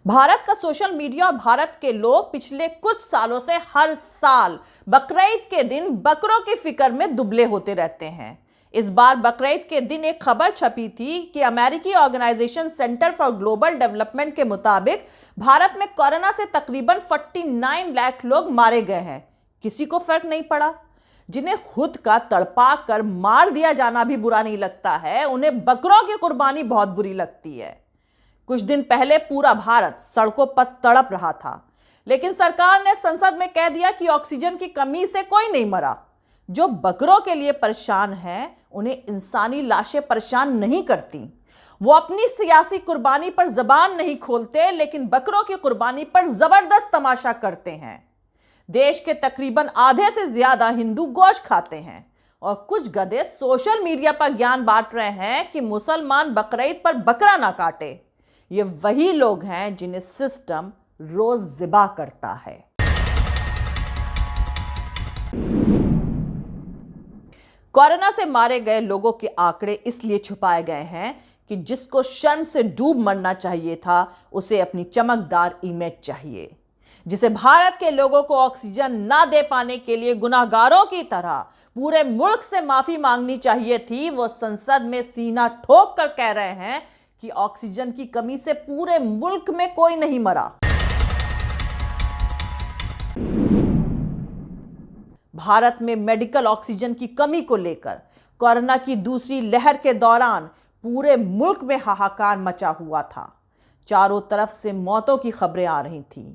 भारत का social media और भारत के लोग पिछले कुछ सालों से हर साल बकरीद के दिन बकरों की फिक्र में दुबले होते रहते हैं। इस बार बकरीद के दिन एक खबर छपी थी कि अमेरिकी organisation Center for Global Development के मुताबिक भारत में कोरोना से तकरीबन 49 लाख लोग मारे गए हैं। किसी को फर्क नहीं पड़ा। जिन्हें खुद का तड़पा कर मार दिया जाना भी बुरा नहीं लगता है, उन्हें बकरों की कुर्बानी बहुत बुरी लगती है। कुछ दिन पहले पूरा भारत सड़कों पर तड़प रहा था, लेकिन सरकार ने संसद में कह दिया कि ऑक्सीजन की कमी से कोई नहीं मरा। जो बकरों के लिए परेशान हैं, उन्हें इंसानी लाशें परेशान नहीं करती। वो अपनी सियासी कुर्बानी पर जबान नहीं खोलते, लेकिन बकरों की कुर्बानी पर जबरदस्त तमाशा करते हैं। देश के तकरीबन आधे से ज्यादा हिंदू गोश्त खाते हैं और कुछ गधे सोशल मीडिया पर ज्ञान बांट रहे हैं कि मुसलमान बकरीद पर बकरा ना काटे। ये वही लोग हैं जिन्हें सिस्टम रोज ज़िबा करता है। कोरोना से मारे गए लोगों के आंकड़े इसलिए छुपाए गए हैं कि जिसको शर्म से डूब मरना चाहिए था, उसे अपनी चमकदार इमेज चाहिए। जिसे भारत के लोगों को ऑक्सीजन ना दे पाने के लिए गुनाहगारों की तरह पूरे मुल्क से माफी मांगनी चाहिए थी, वो संसद में सीना ठोक कर कह रहे हैं कि ऑक्सीजन की कमी से पूरे मुल्क में कोई नहीं मरा। भारत में मेडिकल ऑक्सीजन की कमी को लेकर कोरोना की दूसरी लहर के दौरान पूरे मुल्क में हाहाकार मचा हुआ था। चारों तरफ से मौतों की खबरें आ रही थीं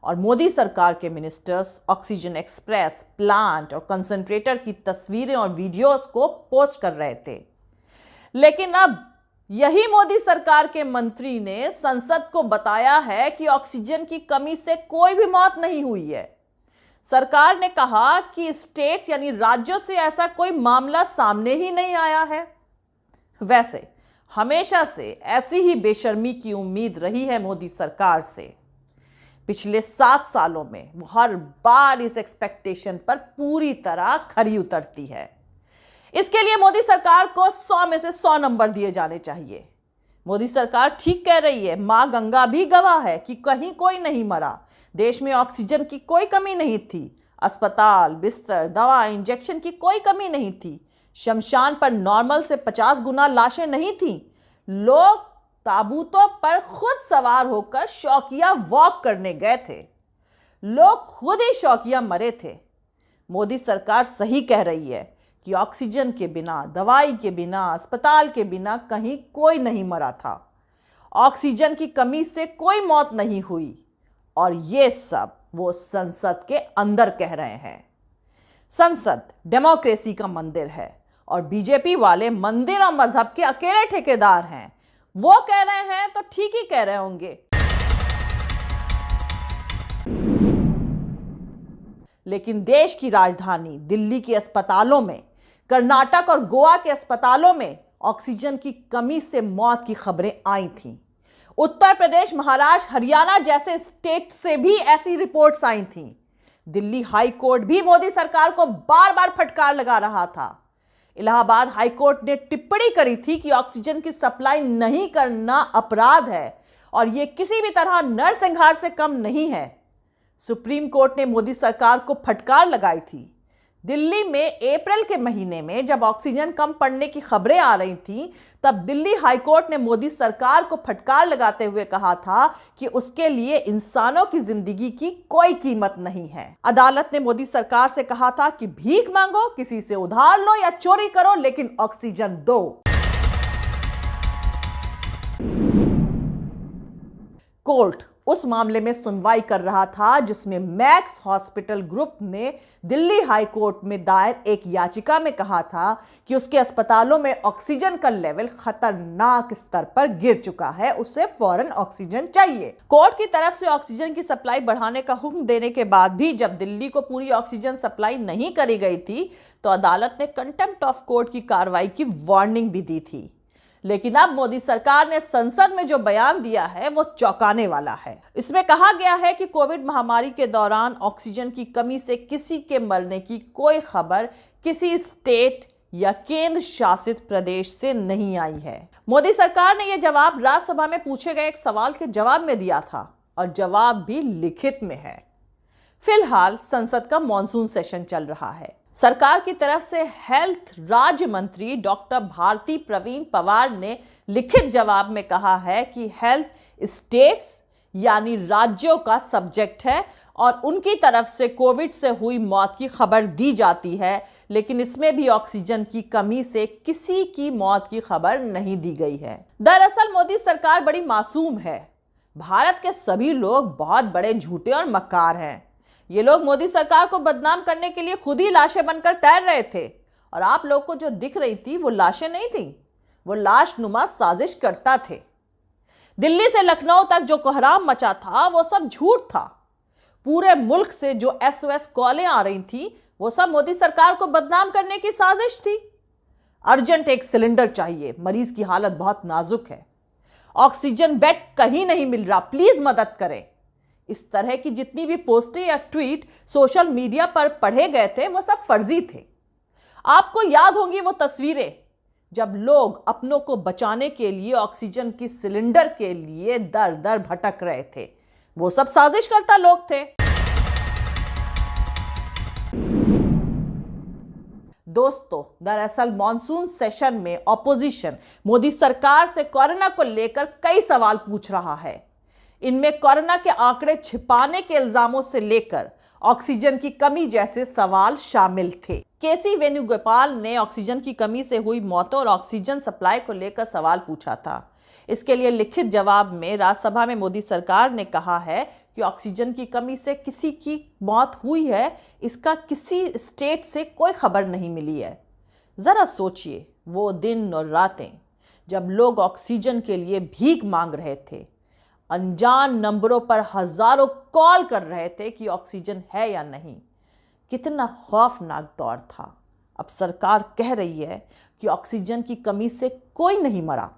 और मोदी सरकार के मिनिस्टर्स ऑक्सीजन एक्सप्रेस, प्लांट और कंसंट्रेटर की तस्वीरें और वीडियोस को पोस्ट कर रहे थे। लेकिन अब यही मोदी सरकार के मंत्री ने संसद को बताया है कि ऑक्सीजन की कमी से कोई भी मौत नहीं हुई है। सरकार ने कहा कि स्टेट्स यानी राज्यों से ऐसा कोई मामला सामने ही नहीं आया है। वैसे हमेशा से ऐसी ही बेशर्मी की उम्मीद रही है मोदी सरकार से। पिछले 7 सालों में वो हर बार इस एक्सपेक्टेशन पर पूरी तरह खरी उतरती है। इसके लिए मोदी सरकार को 100 में से 100 नंबर दिए जाने चाहिए। मोदी सरकार ठीक कह रही है। मां गंगा भी गवाह है कि कहीं कोई नहीं मरा। देश में ऑक्सीजन की कोई कमी नहीं थी। अस्पताल, बिस्तर, दवा, इंजेक्शन की कोई कमी नहीं थी। शमशान पर नॉर्मल से 50 गुना लाशें नहीं थी। लोग ताबूतों पर खुद सवार होकर शौकिया वॉक करने गए थे। लोग खुद ही शौकिया मरे थे। मोदी सरकार सही कह रही है कि ऑक्सीजन के बिना, दवाई के बिना, अस्पताल के बिना कहीं कोई नहीं मरा था। ऑक्सीजन की कमी से कोई मौत नहीं हुई और ये सब वो संसद के अंदर कह रहे हैं। संसद डेमोक्रेसी का मंदिर है और बीजेपी वाले मंदिर और मजहब के अकेले ठेकेदार हैं। वो कह रहे हैं तो ठीक ही कह रहे होंगे। लेकिन देश की राजधानी दिल्ली के अस्पतालों में, कर्नाटक और गोवा के अस्पतालों में ऑक्सीजन की कमी से मौत की खबरें आई थीं। उत्तर प्रदेश, महाराष्ट्र, हरियाणा जैसे स्टेट से भी ऐसी रिपोर्ट्स आई थीं। दिल्ली हाई कोर्ट भी मोदी सरकार को बार बार फटकार लगा रहा था। इलाहाबाद हाई कोर्ट ने टिप्पणी करी थी कि ऑक्सीजन की सप्लाई नहीं करना अपराध है और यह किसी भी तरह नरसंहार से कम नहीं है। सुप्रीम कोर्ट ने मोदी सरकार को फटकार लगाई थी। दिल्ली में अप्रैल के महीने में जब ऑक्सीजन कम पड़ने की खबरें आ रही थीं, तब दिल्ली हाईकोर्ट ने मोदी सरकार को फटकार लगाते हुए कहा था कि उसके लिए इंसानों की जिंदगी की कोई कीमत नहीं है। अदालत ने मोदी सरकार से कहा था कि भीख मांगो, किसी से उधार लो या चोरी करो, लेकिन ऑक्सीजन दो। कोर्ट उस मामले में सुनवाई कर रहा था जिसमें मैक्स हॉस्पिटल ग्रुप ने दिल्ली हाई कोर्ट में दायर एक याचिका में कहा था कि उसके अस्पतालों में ऑक्सीजन का लेवल खतरनाक स्तर पर गिर चुका है, उसे फौरन ऑक्सीजन चाहिए। कोर्ट की तरफ से ऑक्सीजन की सप्लाई बढ़ाने का हुक्म देने के बाद भी जब दिल्ली को पूरी ऑक्सीजन सप्लाई नहीं करी गई थी, तो अदालत ने कंटेम्प्ट ऑफ कोर्ट की कार्रवाई की वार्निंग भी दी थी। लेकिन अब मोदी सरकार ने संसद में जो बयान दिया है वो चौंकाने वाला है। इसमें कहा गया है कि कोविड महामारी के दौरान ऑक्सीजन की कमी से किसी के मरने की कोई खबर किसी स्टेट या केंद्र शासित प्रदेश से नहीं आई है। मोदी सरकार ने यह जवाब राज्यसभा में पूछे गए एक सवाल के जवाब में दिया था। और जवाब भी लिखित में है। फिलहाल संसद का मॉनसून सेशन चल रहा है। सरकार की तरफ से हेल्थ राज्य मंत्री डॉक्टर भारती प्रवीण पवार ने लिखित जवाब में कहा है कि हेल्थ स्टेट्स यानी राज्यों का सब्जेक्ट है और उनकी तरफ से कोविड से हुई मौत की खबर दी जाती है, लेकिन इसमें भी ऑक्सीजन की कमी से किसी की मौत की खबर नहीं दी गई है। दरअसल मोदी सरकार बड़ी मासूम है। भारत के सभी लोग बहुत बड़े झूठे और मक्कार हैं। ये लोग मोदी सरकार को बदनाम करने के लिए खुद ही लाशें बनकर तैर रहे थे और आप लोग को जो दिख रही थी वो लाशें नहीं थी, वो लाशनुमा साजिश करता थे। दिल्ली से लखनऊ तक जो कोहराम मचा था वो सब झूठ था। पूरे मुल्क से जो SOS कॉलें आ रही थी वो सब मोदी सरकार को बदनाम करने की साजिश थी। अर्जेंट एक सिलेंडर चाहिए, मरीज की हालत बहुत नाजुक है, ऑक्सीजन बेड कहीं नहीं मिल रहा, प्लीज मदद करें। इस तरह की जितनी भी पोस्टें या ट्वीट सोशल मीडिया पर पढ़े गए थे वो सब फर्जी थे। आपको याद होंगी वो तस्वीरें जब लोग अपनों को बचाने के लिए ऑक्सीजन की सिलेंडर के लिए दर दर भटक रहे थे। वो सब साजिश करता लोग थे। दोस्तों, दरअसल मॉनसून सेशन में ऑपोजिशन मोदी सरकार से कोरोना को लेकर कई सवाल पूछ रहा है। इनमें कोरोना के आंकड़े छिपाने के इल्जामों से लेकर ऑक्सीजन की कमी जैसे सवाल शामिल थे। केसी वेणुगोपाल ने ऑक्सीजन की कमी से हुई मौतों और ऑक्सीजन सप्लाई को लेकर सवाल पूछा था। इसके लिए लिखित जवाब में राज्यसभा में मोदी सरकार ने कहा है कि ऑक्सीजन की कमी से किसी की मौत हुई है, इसका किसी स्टेट से कोई खबर नहीं मिली है। जरा सोचिए वो दिन और रातें जब लोग ऑक्सीजन के लिए भीख मांग रहे थे, अनजान नंबरों पर हजारों कॉल कर रहे थे कि ऑक्सीजन है या नहीं। कितना खौफनाक दौर था। अब सरकार कह रही है कि ऑक्सीजन की कमी से कोई नहीं मरा।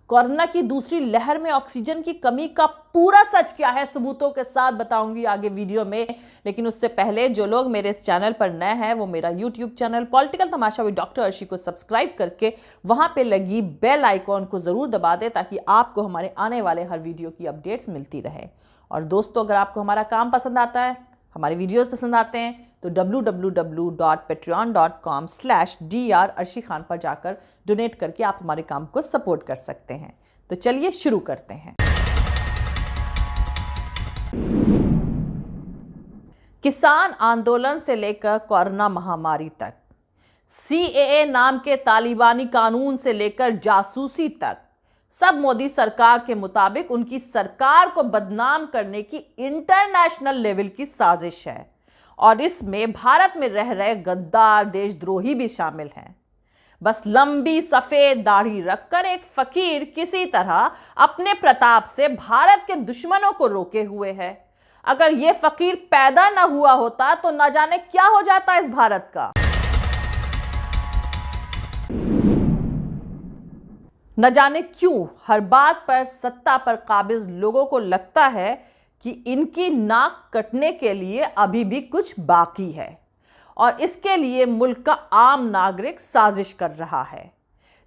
कोरोना की दूसरी लहर में ऑक्सीजन की कमी का पूरा सच क्या है, सबूतों के साथ बताऊंगी आगे वीडियो में। लेकिन उससे पहले जो लोग मेरे इस चैनल पर नए हैं वो मेरा YouTube channel political Tamasha with doctor Arshi को सब्सक्राइब करके वहां पे लगी बेल आइकॉन को जरूर दबा दें ताकि आपको हमारे आने वाले हर वीडियो की अपडेट्स मिलती रहे। और दोस्तों, अगर आपको हमारा काम पसंद आता है, हमारे वीडियोस पसंद आते हैं तो www.patreon.com/dr अर्शी खान पर जाकर डोनेट करके आप हमारे काम को सपोर्ट कर सकते हैं। तो चलिए शुरू करते हैं। किसान आंदोलन से लेकर कोरोना महामारी तक, CAA नाम के तालिबानी कानून से लेकर जासूसी तक, सब मोदी सरकार के मुताबिक उनकी सरकार को बदनाम करने की इंटरनेशनल लेवल की साजिश है। और इसमें भारत में रह रहे गद्दार देशद्रोही भी शामिल हैं। बस लंबी सफेद दाढ़ी रखकर एक फकीर किसी तरह अपने प्रताप से भारत के दुश्मनों को रोके हुए है। अगर यह फकीर पैदा ना हुआ होता तो न जाने क्या हो जाता इस भारत का। न जाने क्यों हर बात पर सत्ता पर काबिज लोगों को लगता है कि इनकी नाक कटने के लिए अभी भी कुछ बाकी है और इसके लिए मुल्क का आम नागरिक साजिश कर रहा है।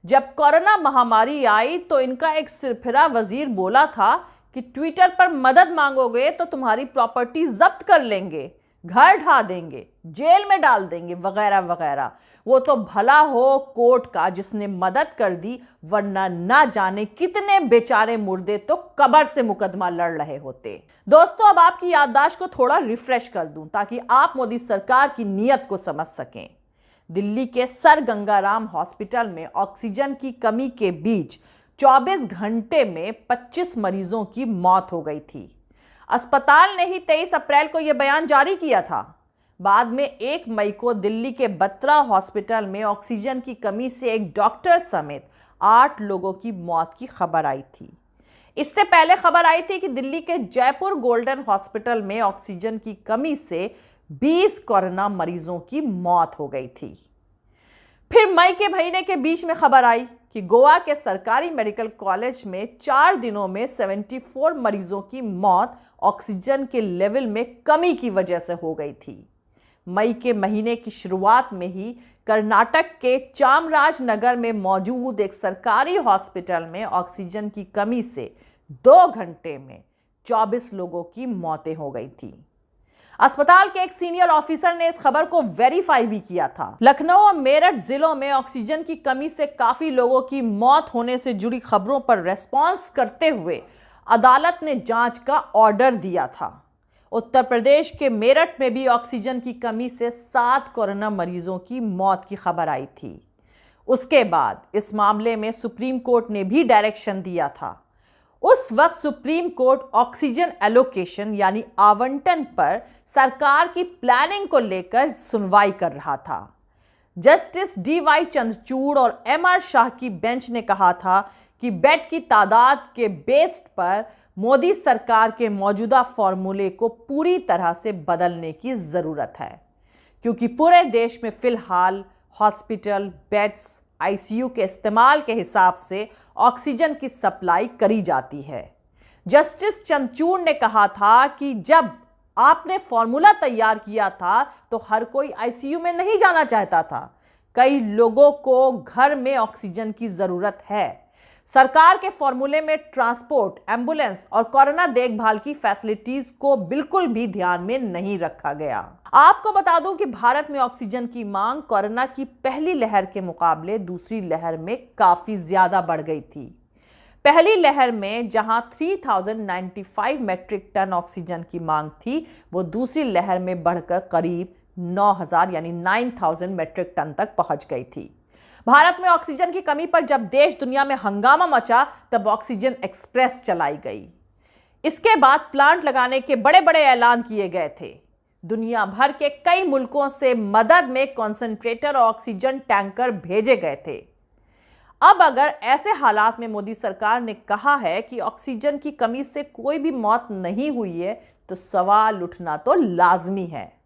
जब कोरोना महामारी आई तो इनका एक सिरफिरा वजीर बोला था कि ट्विटर पर मदद मांगोगे तो तुम्हारी प्रॉपर्टी जब्त कर लेंगे, घर ढा देंगे, जेल में डाल देंगे, वगैरह वगैरह। वो तो भला हो कोर्ट का जिसने मदद कर दी, वरना ना जाने कितने बेचारे मुर्दे तो कब्र से मुकदमा लड़ रहे होते। दोस्तों, अब आपकी याददाश्त को थोड़ा रिफ्रेश कर दूं ताकि आप मोदी सरकार की नीयत को समझ सकें। दिल्ली के सर गंगाराम हॉस्पिटल में ऑक्सीजन की कमी के बीच 24 घंटे में 25 मरीजों की मौत हो गई थी। अस्पताल ने ही 23 अप्रैल को यह बयान जारी किया था। बाद में 1 मई को दिल्ली के बत्रा हॉस्पिटल में ऑक्सीजन की कमी से एक डॉक्टर समेत 8 लोगों की मौत की खबर आई थी। इससे पहले खबर आई थी कि दिल्ली के जयपुर गोल्डन हॉस्पिटल में ऑक्सीजन की कमी से 20 कोरोना मरीजों की मौत हो गई थी। फिर मई के महीने के बीच में खबर आई कि गोवा के सरकारी मेडिकल कॉलेज में 4 दिनों में 74 मरीजों की मौत ऑक्सीजन के लेवल में कमी की वजह से हो गई थी। मई के महीने की शुरुआत में ही कर्नाटक के चामराजनगर में मौजूद एक सरकारी हॉस्पिटल में ऑक्सीजन की कमी से 2 घंटे में 24 लोगों की मौतें हो गई थी। अस्पताल के एक सीनियर ऑफिसर ने इस खबर को वेरीफाई भी किया था। लखनऊ और मेरठ जिलों में ऑक्सीजन की कमी से काफी लोगों की मौत होने से जुड़ी खबरों पर रेस्पॉन्स करते हुए अदालत ने जांच का ऑर्डर दिया था। उत्तर प्रदेश के मेरठ में भी ऑक्सीजन की कमी से 7 कोरोना मरीजों की मौत की खबर आई थी। उसके बाद इस मामले में सुप्रीम कोर्ट ने भी डायरेक्शन दिया था। उस वक्त सुप्रीम कोर्ट ऑक्सीजन एलोकेशन यानी आवंटन पर सरकार की प्लानिंग को लेकर सुनवाई कर रहा था। जस्टिस DY चंद्रचूड़ और MR शाह की बेंच ने कहा था कि बेड की तादाद के बेस पर मोदी सरकार के मौजूदा फॉर्मूले को पूरी तरह से बदलने की जरूरत है, क्योंकि पूरे देश में फिलहाल हॉस्पिटल बेड्स ICU के इस्तेमाल के हिसाब से ऑक्सीजन की सप्लाई करी जाती है। जस्टिस चंद्रचूड़ ने कहा था कि जब आपने फॉर्मूला तैयार किया था तो हर कोई ICU में नहीं जाना चाहता था। कई लोगों को घर में ऑक्सीजन की जरूरत है। सरकार के फॉर्मूले में ट्रांसपोर्ट, एम्बुलेंस और कोरोना देखभाल की फैसिलिटीज को बिल्कुल भी ध्यान में नहीं रखा गया। आपको बता दूं कि भारत में ऑक्सीजन की मांग कोरोना की पहली लहर के मुकाबले दूसरी लहर में काफी ज्यादा बढ़ गई थी। पहली लहर में जहां 3095 मैट्रिक टन ऑक्सीजन की मांग थी, वो दूसरी लहर में बढ़कर करीब 9000 यानी 9000 मैट्रिक टन तक पहुंच गई थी। भारत में ऑक्सीजन की कमी पर जब देश दुनिया में हंगामा मचा, तब ऑक्सीजन एक्सप्रेस चलाई गई। इसके बाद प्लांट लगाने के बड़े बड़े ऐलान किए गए थे। दुनिया भर के कई मुल्कों से मदद में कॉन्सेंट्रेटर और ऑक्सीजन टैंकर भेजे गए थे। अब अगर ऐसे हालात में मोदी सरकार ने कहा है कि ऑक्सीजन की कमी से कोई भी मौत नहीं हुई है, तो सवाल उठना तो लाजमी है।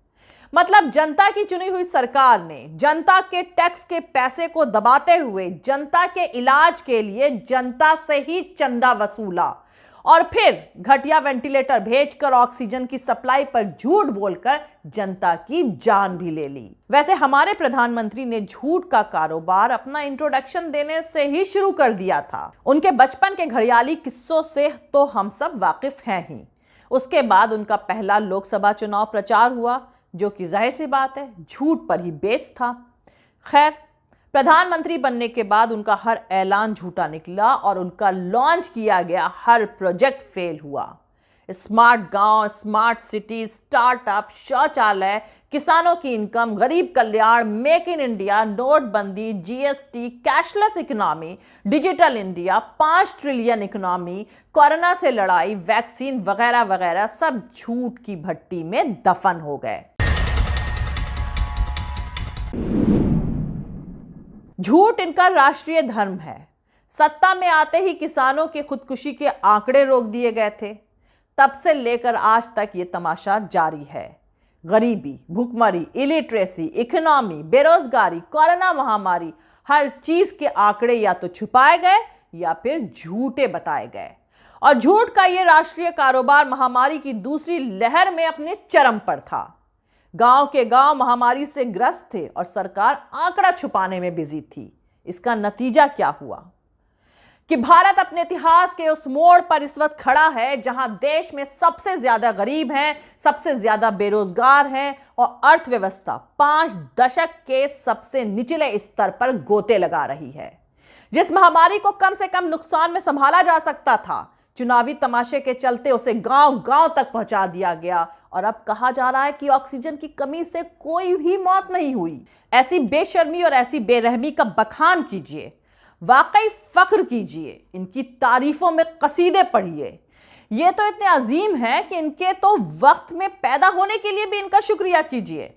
मतलब जनता की चुनी हुई सरकार ने जनता के टैक्स के पैसे को दबाते हुए जनता के इलाज के लिए जनता से ही चंदा वसूला और फिर घटिया वेंटिलेटर भेजकर ऑक्सीजन की सप्लाई पर झूठ बोलकर जनता की जान भी ले ली। वैसे हमारे प्रधानमंत्री ने झूठ का कारोबार अपना इंट्रोडक्शन देने से ही शुरू कर दिया था। उनके बचपन के घड़ियाली किस्सों से तो हम सब वाकिफ हैं ही। उसके बाद उनका पहला लोकसभा चुनाव प्रचार हुआ, जो कि जाहिर सी बात है झूठ पर ही बेस्ड था। खैर, प्रधानमंत्री बनने के बाद उनका हर ऐलान झूठा निकला और उनका लॉन्च किया गया हर प्रोजेक्ट फेल हुआ। स्मार्ट गांव, स्मार्ट सिटी, स्टार्टअप, शौचालय, किसानों की इनकम, गरीब कल्याण, मेक इन इंडिया, नोटबंदी, GST, cashless economy, digital India, 5 trillion economy, corona से लड़ाई, वैक्सीन वगैरह वगैरह सब झूठ की भट्टी में दफन हो गए। झूठ इनका राष्ट्रीय धर्म है। सत्ता में आते ही किसानों के खुदकुशी के आंकड़े रोक दिए गए थे। तब से लेकर आज तक ये तमाशा जारी है। गरीबी, भूखमरी, इलिटरेसी, इकोनॉमी, बेरोजगारी, कोरोना महामारी, हर चीज के आंकड़े या तो छुपाए गए या फिर झूठे बताए गए। और झूठ का ये राष्ट्रीय कारोबार महामारी की दूसरी लहर में अपने चरम पर था। गांव के गांव महामारी से ग्रस्त थे और सरकार आंकड़ा छुपाने में बिजी थी। इसका नतीजा क्या हुआ कि भारत अपने इतिहास के उस मोड़ पर इस वक्त खड़ा है जहां देश में सबसे ज्यादा गरीब हैं, सबसे ज्यादा बेरोजगार हैं और अर्थव्यवस्था 5 दशक के सबसे निचले स्तर पर गोते लगा रही है। जिस महामारी को कम से कम नुकसान में संभाला जा सकता था, चुनावी तमाशे के चलते उसे गांव गांव तक पहुंचा दिया गया और अब कहा जा रहा है कि ऑक्सीजन की कमी से कोई भी मौत नहीं हुई। ऐसी बेशर्मी और ऐसी बेरहमी का बखान कीजिए, वाकई फख्र कीजिए, इनकी तारीफों में कसीदे पढ़िए। ये तो इतने अजीम हैं कि इनके तो वक्त में पैदा होने के लिए भी इनका शुक्रिया कीजिए।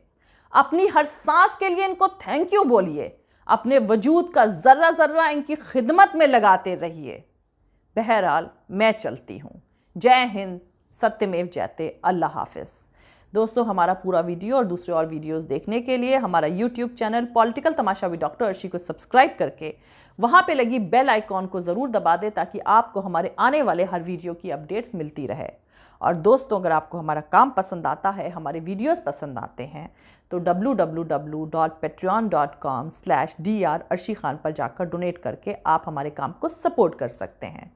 अपनी हर सांस के लिए इनको थैंक यू बोलिए। अपने वजूद का जर्रा जर्रा इनकी खिदमत में लगाते रहिए। बहरहाल, मैं चलती हूँ। जय हिंद, सत्यमेव जयते, अल्लाह हाफिज। दोस्तों, हमारा पूरा वीडियो और दूसरे और वीडियोस देखने के लिए हमारा YouTube channel political Tamasha with doctor Arshi को सब्सक्राइब करके वहाँ पे लगी बेल आइकॉन को ज़रूर दबा दें, ताकि आपको हमारे आने वाले हर वीडियो की अपडेट्स मिलती रहे। और दोस्तों, अगर आपको हमारा काम पसंद आता है, हमारे वीडियोस पसंद आते हैं, तो www.patreon.com/dr अर्शी खान पर जाकर डोनेट करके आप हमारे काम को सपोर्ट कर सकते हैं।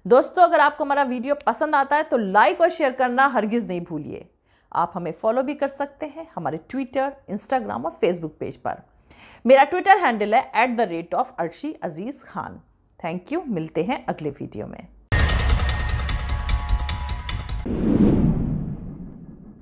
दोस्तों, अगर आपको हमारा वीडियो पसंद आता है तो लाइक और शेयर करना हरगिज नहीं भूलिए। आप हमें फॉलो भी कर सकते हैं हमारे ट्विटर, इंस्टाग्राम और फेसबुक पेज पर। मेरा ट्विटर हैंडल है @arshi Aziz Khan। Thank you. मिलते हैं अगले वीडियो में।